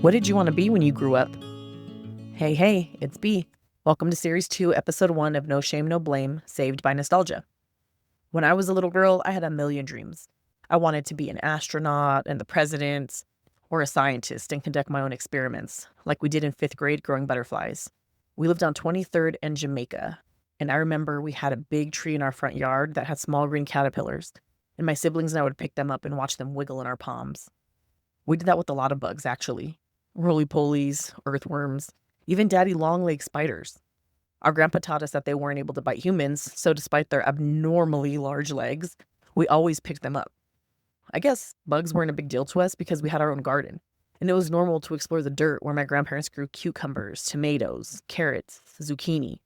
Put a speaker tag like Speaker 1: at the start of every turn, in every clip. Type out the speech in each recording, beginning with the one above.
Speaker 1: What did you want to be when you grew up? Hey, it's B. Welcome to Series 2, Episode 1 of No Shame, No Blame, Saved by Nostalgia. When I was a little girl, I had a million dreams. I wanted to be an astronaut and the president, or a scientist and conduct my own experiments, like we did in 5th grade growing butterflies. We lived on 23rd and Jamaica, and I remember we had a big tree in our front yard that had small green caterpillars, and my siblings and I would pick them up and watch them wiggle in our palms. We did that with a lot of bugs, actually. Roly-polies, earthworms, even daddy long-legged spiders. Our grandpa taught us that they weren't able to bite humans, so despite their abnormally large legs, we always picked them up. I guess bugs weren't a big deal to us because we had our own garden, and it was normal to explore the dirt where my grandparents grew cucumbers, tomatoes, carrots, zucchini,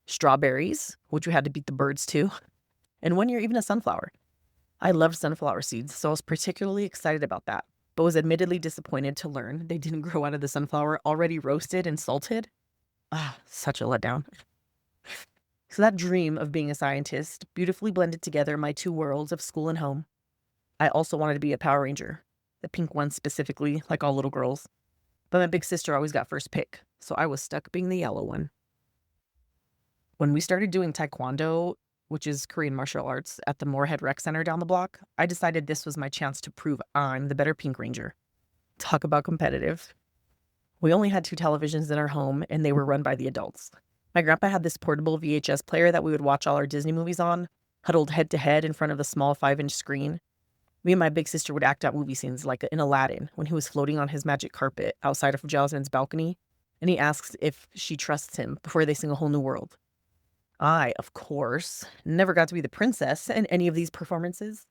Speaker 1: strawberries, which we had to beat the birds to, and one year even a sunflower. I loved sunflower seeds, so I was particularly excited about that, but was admittedly disappointed to learn they didn't grow out of the sunflower already roasted and salted. Such a letdown. So that dream of being a scientist beautifully blended together my two worlds of school and home. I also wanted to be a Power Ranger, the pink one specifically, like all little girls. But my big sister always got first pick, so I was stuck being the yellow one. When we started doing Taekwondo, which is Korean martial arts, at the Moorhead Rec Center down the block, I decided this was my chance to prove I'm the better Pink Ranger. Talk about competitive. We only had 2 televisions in our home, and they were run by the adults. My grandpa had this portable VHS player that we would watch all our Disney movies on, huddled head to head in front of the small 5-inch screen. Me and my big sister would act out movie scenes like in Aladdin when he was floating on his magic carpet outside of Jasmine's balcony, and he asks if she trusts him before they sing A Whole New World. I, of course, never got to be the princess in any of these performances,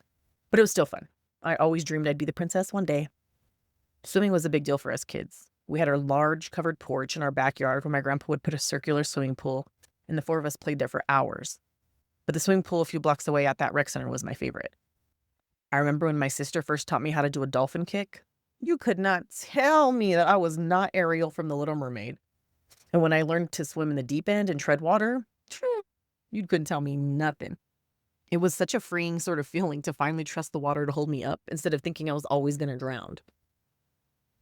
Speaker 1: but it was still fun. I always dreamed I'd be the princess one day. Swimming was a big deal for us kids. We had our large covered porch in our backyard where my grandpa would put a circular swimming pool, and the 4 of us played there for hours. But the swimming pool a few blocks away at that rec center was my favorite. I remember when my sister first taught me how to do a dolphin kick. You could not tell me that I was not Ariel from The Little Mermaid. And when I learned to swim in the deep end and tread water, you couldn't tell me nothing. It was such a freeing sort of feeling to finally trust the water to hold me up instead of thinking I was always going to drown.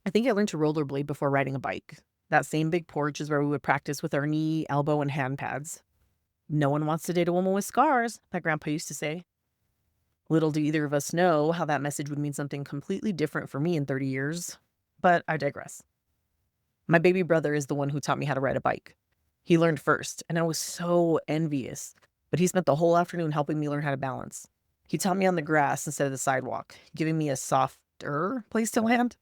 Speaker 1: I think I learned to rollerblade before riding a bike. That same big porch is where we would practice with our knee, elbow, and hand pads. No one wants to date a woman with scars, my grandpa used to say. Little do either of us know how that message would mean something completely different for me in 30 years, but I digress. My baby brother is the one who taught me how to ride a bike. He learned first, and I was so envious, but he spent the whole afternoon helping me learn how to balance. He taught me on the grass instead of the sidewalk, giving me a softer place to land.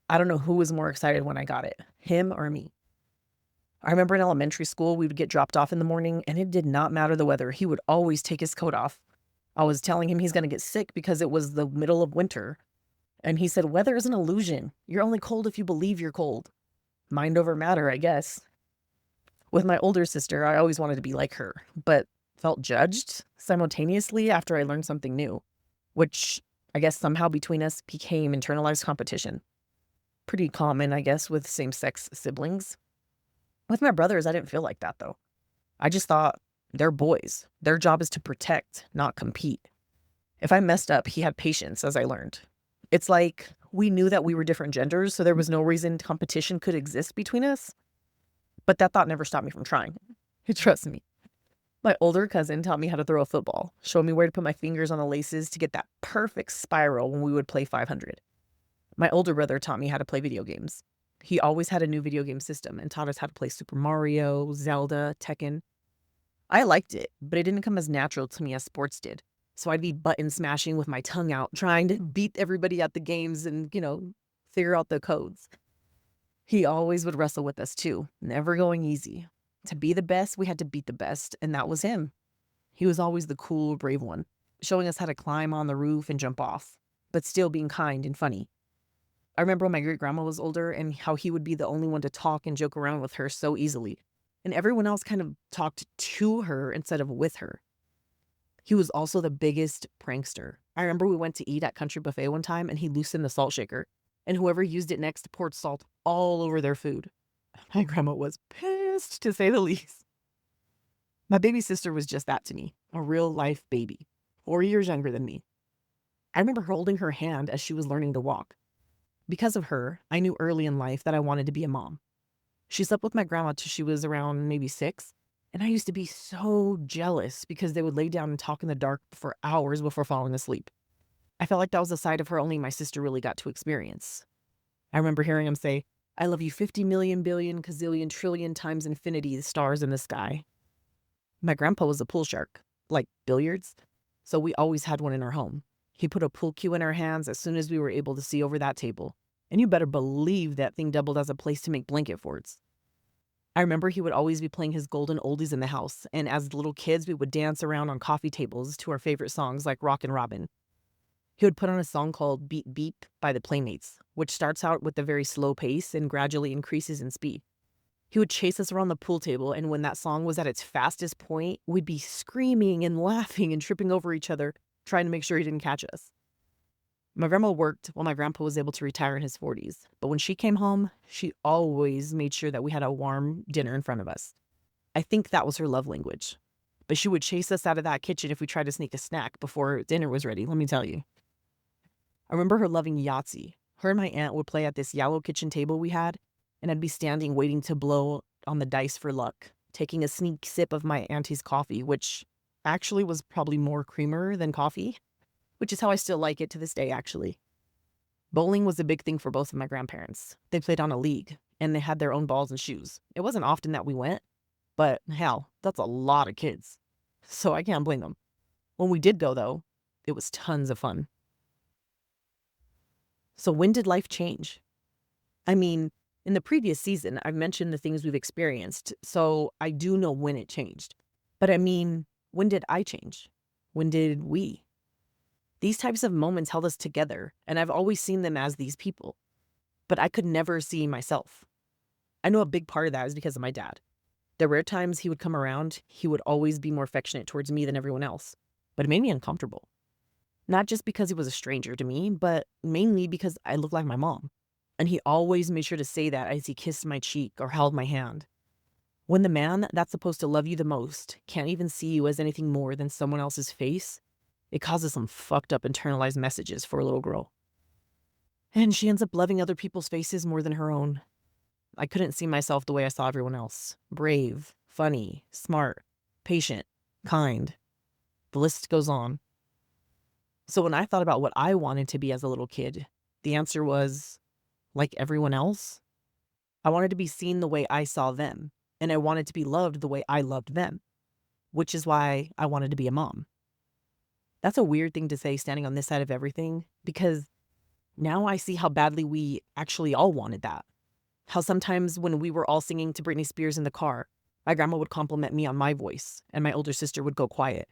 Speaker 1: I don't know who was more excited when I got it, him or me. I remember in elementary school, we would get dropped off in the morning, and it did not matter the weather. He would always take his coat off. I was telling him he's going to get sick because it was the middle of winter. And he said, weather is an illusion. You're only cold if you believe you're cold. Mind over matter, I guess. With my older sister, I always wanted to be like her, but felt judged simultaneously after I learned something new, which I guess somehow between us became internalized competition. Pretty common, I guess, with same-sex siblings. With my brothers, I didn't feel like that, though. I just thought, they're boys. Their job is to protect, not compete. If I messed up, he had patience, as I learned. It's like we knew that we were different genders, so there was no reason competition could exist between us. But that thought never stopped me from trying. Trust me. My older cousin taught me how to throw a football, showed me where to put my fingers on the laces to get that perfect spiral when we would play 500. My older brother taught me how to play video games. He always had a new video game system and taught us how to play Super Mario, Zelda, Tekken. I liked it, but it didn't come as natural to me as sports did. So I'd be button smashing with my tongue out, trying to beat everybody at the games and, figure out the codes. He always would wrestle with us too, never going easy. To be the best, we had to beat the best, and that was him. He was always the cool, brave one, showing us how to climb on the roof and jump off, but still being kind and funny. I remember when my great-grandma was older and how he would be the only one to talk and joke around with her so easily, and everyone else kind of talked to her instead of with her. He was also the biggest prankster. I remember we went to eat at Country Buffet one time, and he loosened the salt shaker, and whoever used it next poured salt all over their food. My grandma was pissed, to say the least. My baby sister was just that to me, a real-life baby, 4 years younger than me. I remember holding her hand as she was learning to walk. Because of her, I knew early in life that I wanted to be a mom. She slept with my grandma till she was around maybe 6, and I used to be so jealous because they would lay down and talk in the dark for hours before falling asleep. I felt like that was a side of her only my sister really got to experience. I remember hearing him say, "I love you 50 million, billion, gazillion, trillion times infinity, the stars in the sky." My grandpa was a pool shark, like billiards, so we always had one in our home. He put a pool cue in our hands as soon as we were able to see over that table, and you better believe that thing doubled as a place to make blanket forts. I remember he would always be playing his golden oldies in the house, and as little kids, we would dance around on coffee tables to our favorite songs like Rockin' Robin. He would put on a song called Beep Beep by the Playmates, which starts out with a very slow pace and gradually increases in speed. He would chase us around the pool table, and when that song was at its fastest point, we'd be screaming and laughing and tripping over each other, trying to make sure he didn't catch us. My grandma worked while my grandpa was able to retire in his 40s, but when she came home, she always made sure that we had a warm dinner in front of us. I think that was her love language. But she would chase us out of that kitchen if we tried to sneak a snack before dinner was ready, let me tell you. I remember her loving Yahtzee. Her and my aunt would play at this yellow kitchen table we had, and I'd be standing waiting to blow on the dice for luck, taking a sneak sip of my auntie's coffee, which actually was probably more creamer than coffee, which is how I still like it to this day, actually. Bowling was a big thing for both of my grandparents. They played on a league, and they had their own balls and shoes. It wasn't often that we went, but hell, that's a lot of kids. So I can't blame them. When we did go, though, it was tons of fun. So when did life change? I mean, in the previous season, I've mentioned the things we've experienced, so I do know when it changed. But I mean, when did I change? When did we? These types of moments held us together, and I've always seen them as these people. But I could never see myself. I know a big part of that is because of my dad. The rare times he would come around, he would always be more affectionate towards me than everyone else. But it made me uncomfortable. Not just because he was a stranger to me, but mainly because I looked like my mom. And he always made sure to say that as he kissed my cheek or held my hand. When the man that's supposed to love you the most can't even see you as anything more than someone else's face, it causes some fucked up internalized messages for a little girl. And she ends up loving other people's faces more than her own. I couldn't see myself the way I saw everyone else. Brave, funny, smart, patient, kind. The list goes on. So when I thought about what I wanted to be as a little kid, the answer was, like everyone else, I wanted to be seen the way I saw them, and I wanted to be loved the way I loved them, which is why I wanted to be a mom. That's a weird thing to say standing on this side of everything, because now I see how badly we actually all wanted that. How sometimes when we were all singing to Britney Spears in the car, my grandma would compliment me on my voice, and my older sister would go quiet.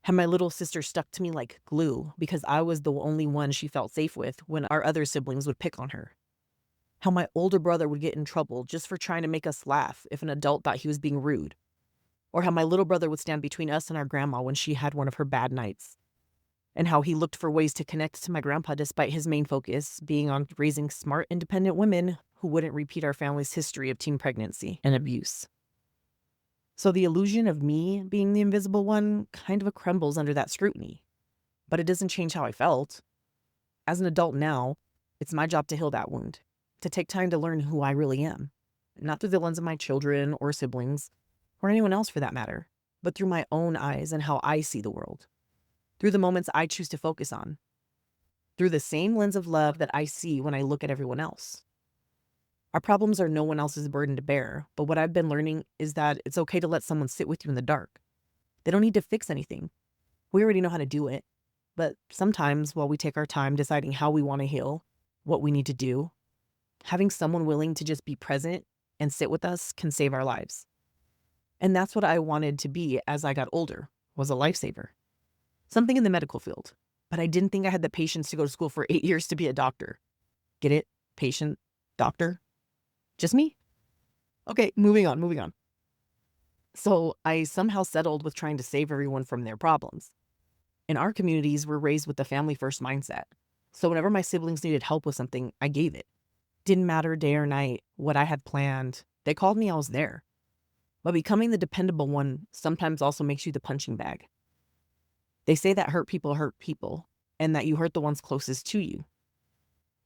Speaker 1: How my little sister stuck to me like glue because I was the only one she felt safe with when our other siblings would pick on her. How my older brother would get in trouble just for trying to make us laugh if an adult thought he was being rude. Or how my little brother would stand between us and our grandma when she had one of her bad nights. And how he looked for ways to connect to my grandpa despite his main focus being on raising smart, independent women who wouldn't repeat our family's history of teen pregnancy and abuse. So the illusion of me being the invisible one kind of crumbles under that scrutiny. But it doesn't change how I felt. As an adult now, it's my job to heal that wound, to take time to learn who I really am. Not through the lens of my children or siblings, or anyone else for that matter, but through my own eyes and how I see the world. Through the moments I choose to focus on. Through the same lens of love that I see when I look at everyone else. Our problems are no one else's burden to bear, but what I've been learning is that it's okay to let someone sit with you in the dark. They don't need to fix anything. We already know how to do it. But sometimes while we take our time deciding how we want to heal, what we need to do, having someone willing to just be present and sit with us can save our lives. And that's what I wanted to be as I got older, was a lifesaver. Something in the medical field. But I didn't think I had the patience to go to school for 8 years to be a doctor. Get it? Patient? Doctor? Just me? Okay, moving on. So I somehow settled with trying to save everyone from their problems. In our communities, we're raised with the family first mindset. So whenever my siblings needed help with something, I gave it. Didn't matter day or night, what I had planned. They called me, I was there. But becoming the dependable one sometimes also makes you the punching bag. They say that hurt people, and that you hurt the ones closest to you.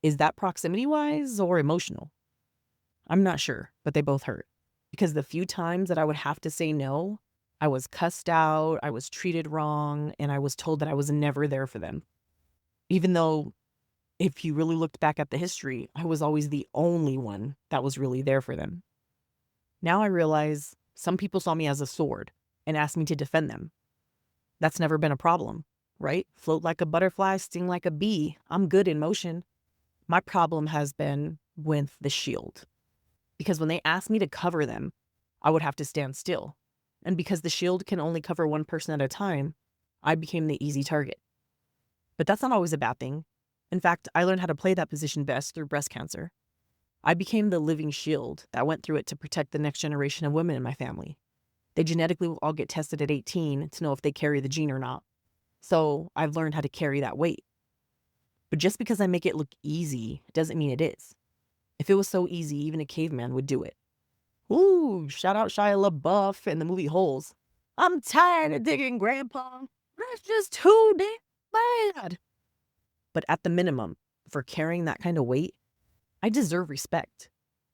Speaker 1: Is that proximity-wise or emotional? I'm not sure, but they both hurt. Because the few times that I would have to say no, I was cussed out, I was treated wrong, and I was told that I was never there for them. Even though, if you really looked back at the history, I was always the only one that was really there for them. Now I realize some people saw me as a sword and asked me to defend them. That's never been a problem, right? Float like a butterfly, sting like a bee. I'm good in motion. My problem has been with the shield. Because when they asked me to cover them, I would have to stand still. And because the shield can only cover one person at a time, I became the easy target. But that's not always a bad thing. In fact, I learned how to play that position best through breast cancer. I became the living shield that went through it to protect the next generation of women in my family. They genetically will all get tested at 18 to know if they carry the gene or not. So I've learned how to carry that weight. But just because I make it look easy doesn't mean it is. If it was so easy, even a caveman would do it. Ooh, shout out Shia LaBeouf and the movie Holes. I'm tired of digging, Grandpa. That's just too damn bad. But at the minimum, for carrying that kind of weight, I deserve respect.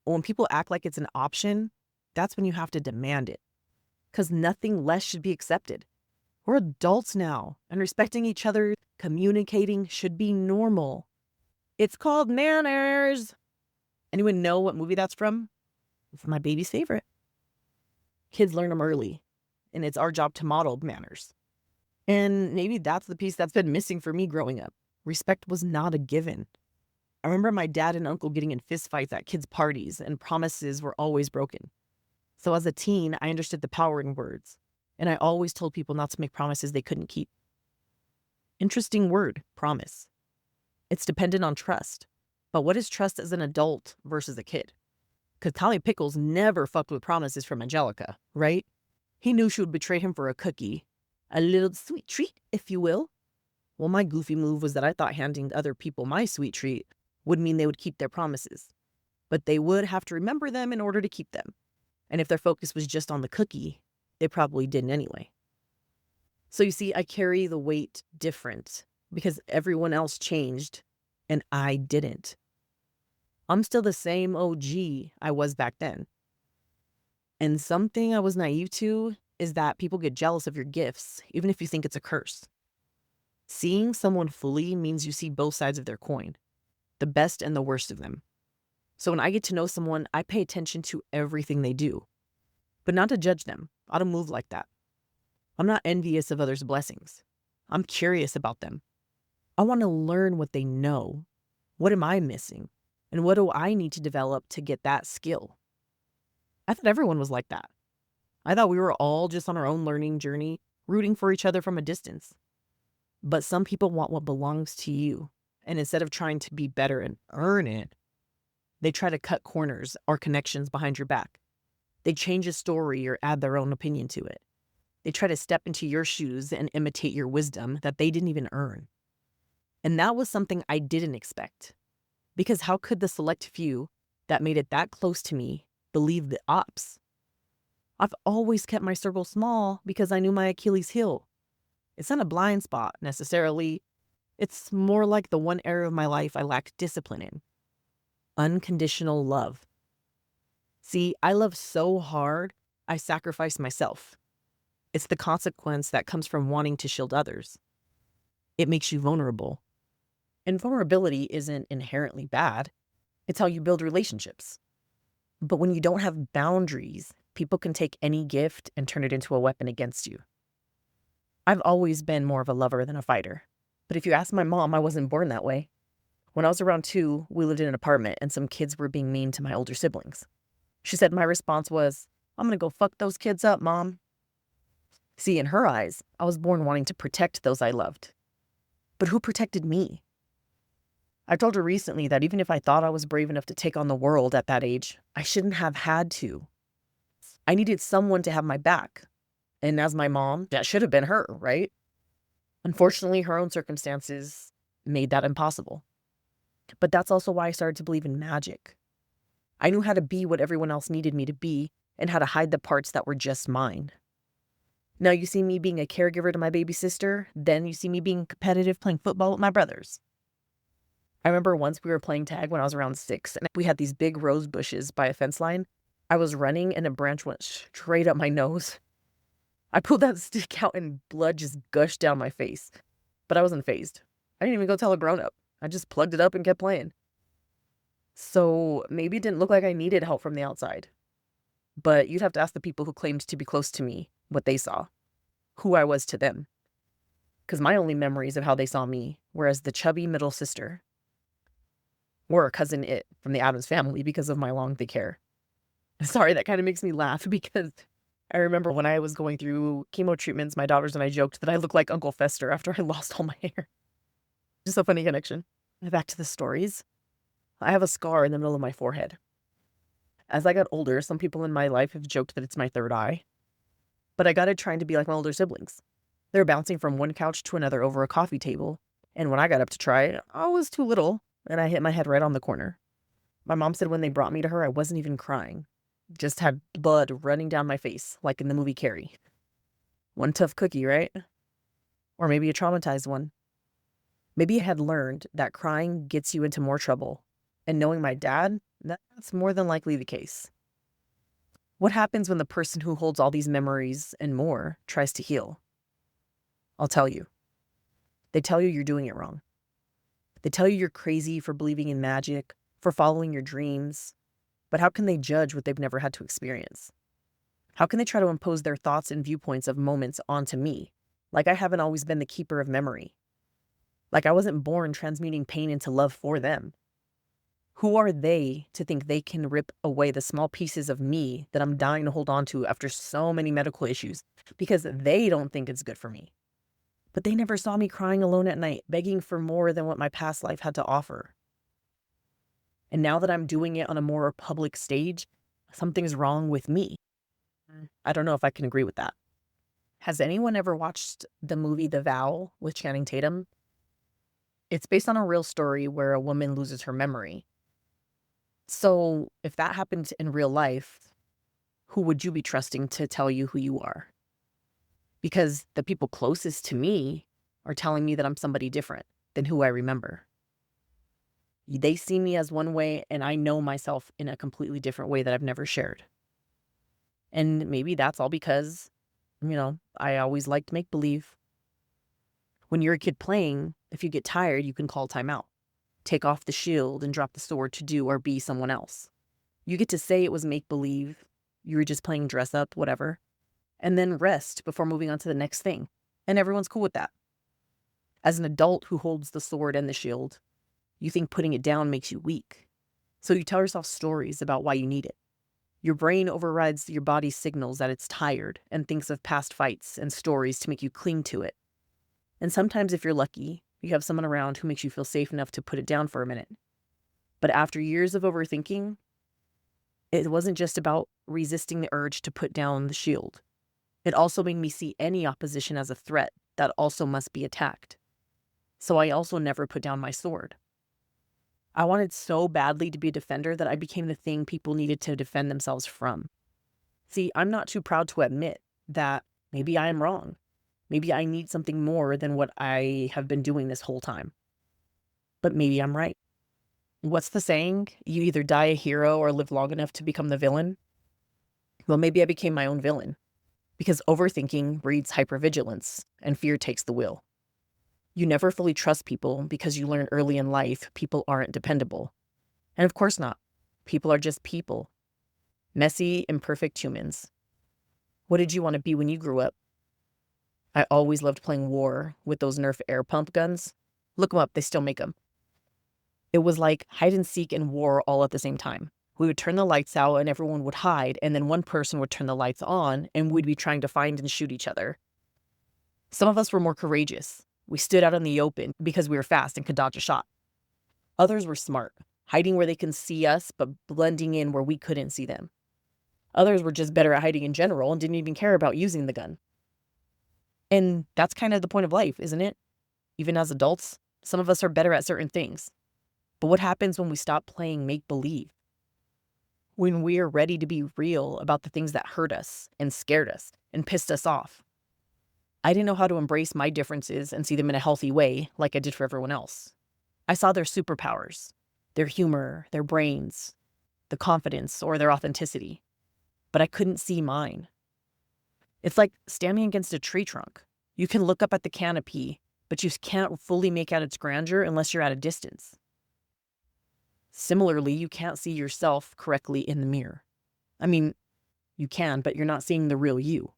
Speaker 1: When people act like it's an option, that's when you have to demand it. Because nothing less should be accepted. We're adults now, and respecting each other, communicating should be normal. It's called manners. Anyone know what movie that's from? It's my baby's favorite. Kids learn them early, and it's our job to model manners. And maybe that's the piece that's been missing for me growing up. Respect was not a given. I remember my dad and uncle getting in fistfights at kids' parties, and promises were always broken. So as a teen, I understood the power in words, and I always told people not to make promises they couldn't keep. Interesting word, promise. It's dependent on trust. But what is trust as an adult versus a kid? Because Tommy Pickles never fucked with promises from Angelica, right? He knew she would betray him for a cookie. A little sweet treat, if you will. Well, my goofy move was that I thought handing other people my sweet treat would mean they would keep their promises. But they would have to remember them in order to keep them. And if their focus was just on the cookie, they probably didn't anyway. So you see, I carry the weight different because everyone else changed and I didn't. I'm still the same OG I was back then. And something I was naive to is that people get jealous of your gifts, even if you think it's a curse. Seeing someone fully means you see both sides of their coin, the best and the worst of them. So when I get to know someone, I pay attention to everything they do, but not to judge them. I don't move like that. I'm not envious of others' blessings. I'm curious about them. I want to learn what they know. What am I missing? And what do I need to develop to get that skill? I thought everyone was like that. I thought we were all just on our own learning journey, rooting for each other from a distance. But some people want what belongs to you. And instead of trying to be better and earn it, they try to cut corners or connections behind your back. They change a story or add their own opinion to it. They try to step into your shoes and imitate your wisdom that they didn't even earn. And that was something I didn't expect. Because how could the select few that made it that close to me believe the ops? I've always kept my circle small because I knew my Achilles heel. It's not a blind spot necessarily. It's more like the one area of my life I lacked discipline in. Unconditional love. See, I love so hard, I sacrifice myself. It's the consequence that comes from wanting to shield others. It makes you vulnerable. And vulnerability isn't inherently bad. It's how you build relationships. But when you don't have boundaries, people can take any gift and turn it into a weapon against you. I've always been more of a lover than a fighter. But if you ask my mom, I wasn't born that way. When I was around 2, we lived in an apartment and some kids were being mean to my older siblings. She said my response was, "I'm gonna go fuck those kids up, Mom." See, in her eyes, I was born wanting to protect those I loved. But who protected me? I told her recently that even if I thought I was brave enough to take on the world at that age, I shouldn't have had to. I needed someone to have my back. And as my mom, that should have been her, right? Unfortunately, her own circumstances made that impossible. But that's also why I started to believe in magic. I knew how to be what everyone else needed me to be and how to hide the parts that were just mine. Now you see me being a caregiver to my baby sister, then you see me being competitive playing football with my brothers. I remember once we were playing tag when I was around 6, and we had these big rose bushes by a fence line. I was running and a branch went straight up my nose. I pulled that stick out and blood just gushed down my face, but I wasn't fazed. I didn't even go tell a grown-up. I just plugged it up and kept playing. So maybe it didn't look like I needed help from the outside, but you'd have to ask the people who claimed to be close to me what they saw, who I was to them. Because my only memories of how they saw me were as the chubby middle sister, or a cousin it from the Addams family because of my long thick hair. Sorry, that kind of makes me laugh because I remember when I was going through chemo treatments, my daughters and I joked that I looked like Uncle Fester after I lost all my hair. Just a funny connection. Back to the stories. I have a scar in the middle of my forehead. As I got older, some people in my life have joked that it's my third eye, but I got it trying to be like my older siblings. They were bouncing from one couch to another over a coffee table, and when I got up to try, I was too little, and I hit my head right on the corner. My mom said when they brought me to her, I wasn't even crying. Just had blood running down my face, like in the movie Carrie. One tough cookie, right? Or maybe a traumatized one. Maybe I had learned that crying gets you into more trouble, and knowing my dad, that's more than likely the case. What happens when the person who holds all these memories and more tries to heal? I'll tell you. They tell you you're doing it wrong. They tell you you're crazy for believing in magic, for following your dreams. But how can they judge what they've never had to experience? How can they try to impose their thoughts and viewpoints of moments onto me, like I haven't always been the keeper of memory? Like I wasn't born transmuting pain into love for them. Who are they to think they can rip away the small pieces of me that I'm dying to hold on to after so many medical issues because they don't think it's good for me? But they never saw me crying alone at night, begging for more than what my past life had to offer. And now that I'm doing it on a more public stage, something's wrong with me. I don't know if I can agree with that. Has anyone ever watched the movie The Vow with Channing Tatum? It's based on a real story where a woman loses her memory. So if that happened in real life, who would you be trusting to tell you who you are? Because the people closest to me are telling me that I'm somebody different than who I remember. They see me as one way, and I know myself in a completely different way that I've never shared. And maybe that's all because, I always liked make-believe. When you're a kid playing, if you get tired, you can call timeout. Take off the shield and drop the sword to do or be someone else. You get to say it was make-believe, you were just playing dress-up, whatever, and then rest before moving on to the next thing. And everyone's cool with that. As an adult who holds the sword and the shield, you think putting it down makes you weak. So you tell yourself stories about why you need it. Your brain overrides your body's signals that it's tired and thinks of past fights and stories to make you cling to it. And sometimes if you're lucky, you have someone around who makes you feel safe enough to put it down for a minute. But after years of overthinking, it wasn't just about resisting the urge to put down the shield. It also made me see any opposition as a threat that also must be attacked. So I also never put down my sword. I wanted so badly to be a defender that I became the thing people needed to defend themselves from. See, I'm not too proud to admit that maybe I am wrong. Maybe I need something more than what I have been doing this whole time. But maybe I'm right. What's the saying? You either die a hero or live long enough to become the villain. Well, maybe I became my own villain. Because overthinking breeds hyper-vigilance, and fear takes the wheel. You never fully trust people because you learn early in life people aren't dependable. And of course not. People are just people. Messy, imperfect humans. What did you want to be when you grew up? I always loved playing war with those Nerf air pump guns. Look them up, they still make them. It was like hide and seek and war all at the same time. We would turn the lights out and everyone would hide, and then one person would turn the lights on and we'd be trying to find and shoot each other. Some of us were more courageous. We stood out in the open because we were fast and could dodge a shot. Others were smart, hiding where they can see us but blending in where we couldn't see them. Others were just better at hiding in general and didn't even care about using the gun. And that's kind of the point of life, isn't it? Even as adults, some of us are better at certain things. But what happens when we stop playing make-believe? When we are ready to be real about the things that hurt us and scared us and pissed us off? I didn't know how to embrace my differences and see them in a healthy way like I did for everyone else. I saw their superpowers, their humor, their brains, the confidence, or their authenticity, but I couldn't see mine. It's like standing against a tree trunk. You can look up at the canopy, but you can't fully make out its grandeur unless you're at a distance. Similarly, you can't see yourself correctly in the mirror. I mean, you can, but you're not seeing the real you.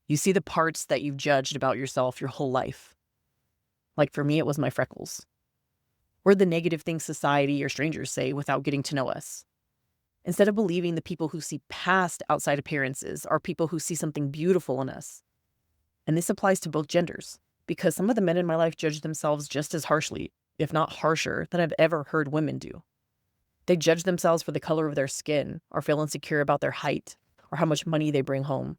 Speaker 1: You see the parts that you've judged about yourself your whole life. Like for me, it was my freckles. Or the negative things society or strangers say without getting to know us. Instead of believing the people who see past outside appearances are people who see something beautiful in us. And this applies to both genders, because some of the men in my life judge themselves just as harshly, if not harsher, than I've ever heard women do. They judge themselves for the color of their skin, or feel insecure about their height, or how much money they bring home.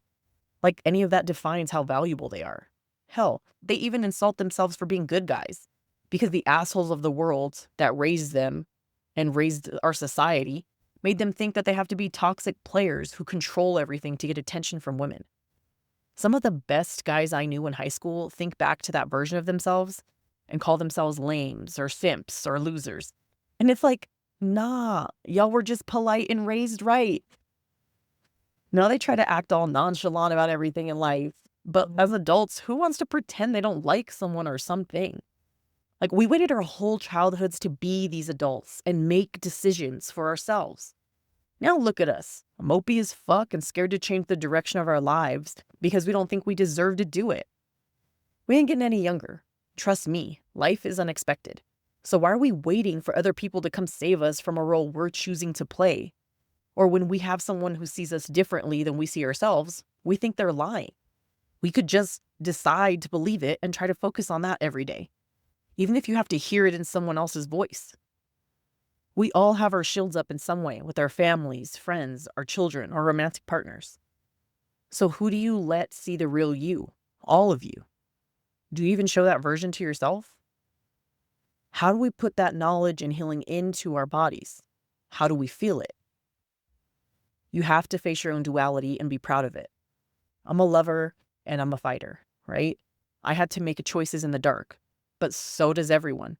Speaker 1: Like any of that defines how valuable they are. Hell, they even insult themselves for being good guys, because the assholes of the world that raised them and raised our society made them think that they have to be toxic players who control everything to get attention from women. Some of the best guys I knew in high school think back to that version of themselves and call themselves lames or simps or losers. And it's like, nah, y'all were just polite and raised right. Now they try to act all nonchalant about everything in life. But as adults, who wants to pretend they don't like someone or something? Like, we waited our whole childhoods to be these adults and make decisions for ourselves. Now look at us, mopey as fuck and scared to change the direction of our lives because we don't think we deserve to do it. We ain't getting any younger. Trust me, life is unexpected. So why are we waiting for other people to come save us from a role we're choosing to play? Or when we have someone who sees us differently than we see ourselves, we think they're lying. We could just decide to believe it and try to focus on that every day, even if you have to hear it in someone else's voice. We all have our shields up in some way with our families, friends, our children, or romantic partners. So who do you let see the real you? All of you. Do you even show that version to yourself? How do we put that knowledge and healing into our bodies? How do we feel it? You have to face your own duality and be proud of it. I'm a lover and I'm a fighter, right? I had to make choices in the dark, but so does everyone.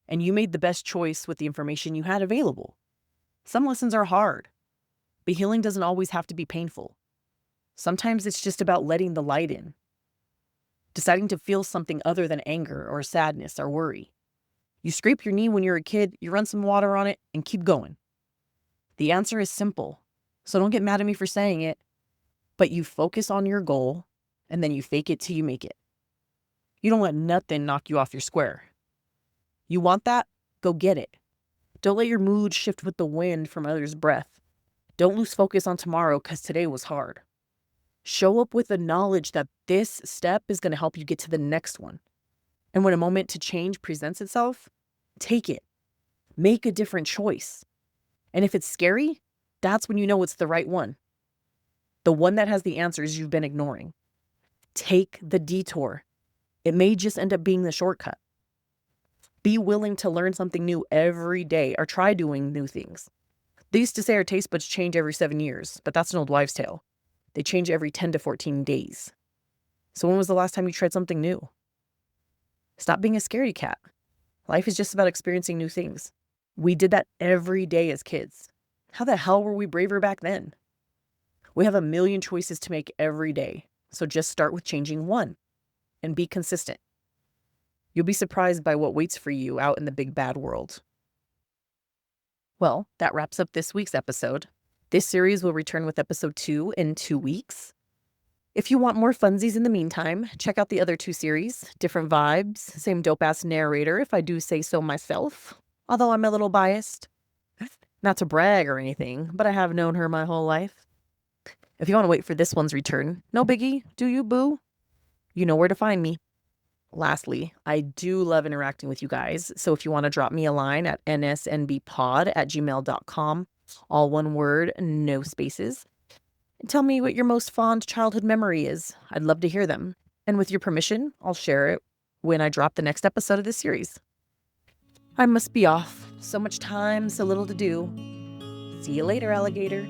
Speaker 1: And you made the best choice with the information you had available. Some lessons are hard, but healing doesn't always have to be painful. Sometimes it's just about letting the light in, deciding to feel something other than anger or sadness or worry. You scrape your knee when you're a kid, you run some water on it, and keep going. The answer is simple, so don't get mad at me for saying it, but you focus on your goal, and then you fake it till you make it. You don't let nothing knock you off your square. You want that? Go get it. Don't let your mood shift with the wind from others' breath. Don't lose focus on tomorrow because today was hard. Show up with the knowledge that this step is going to help you get to the next one. And when a moment to change presents itself, take it. Make a different choice. And if it's scary, that's when you know it's the right one. The one that has the answers you've been ignoring. Take the detour. It may just end up being the shortcut. Be willing to learn something new every day or try doing new things. They used to say our taste buds change every 7 years, but that's an old wives' tale. They change every 10 to 14 days. So when was the last time you tried something new? Stop being a scaredy cat. Life is just about experiencing new things. We did that every day as kids. How the hell were we braver back then? We have a million choices to make every day, so just start with changing one and be consistent. You'll be surprised by what waits for you out in the big bad world. Well, that wraps up this week's episode. This series will return with episode 2 in 2 weeks. If you want more funsies in the meantime, check out the other 2 series. Different vibes, same dope-ass narrator if I do say so myself, although I'm a little biased. Not to brag or anything, but I have known her my whole life. If you want to wait for this one's return, no biggie, do you, boo? You know where to find me. Lastly, I do love interacting with you guys, so if you want to drop me a line at nsnbpod@gmail.com, all one word, no spaces, and tell me what your most fond childhood memory is. I'd love to hear them. And with your permission, I'll share it when I drop the next episode of this series. I must be off. So much time, so little to do. See you later, alligator.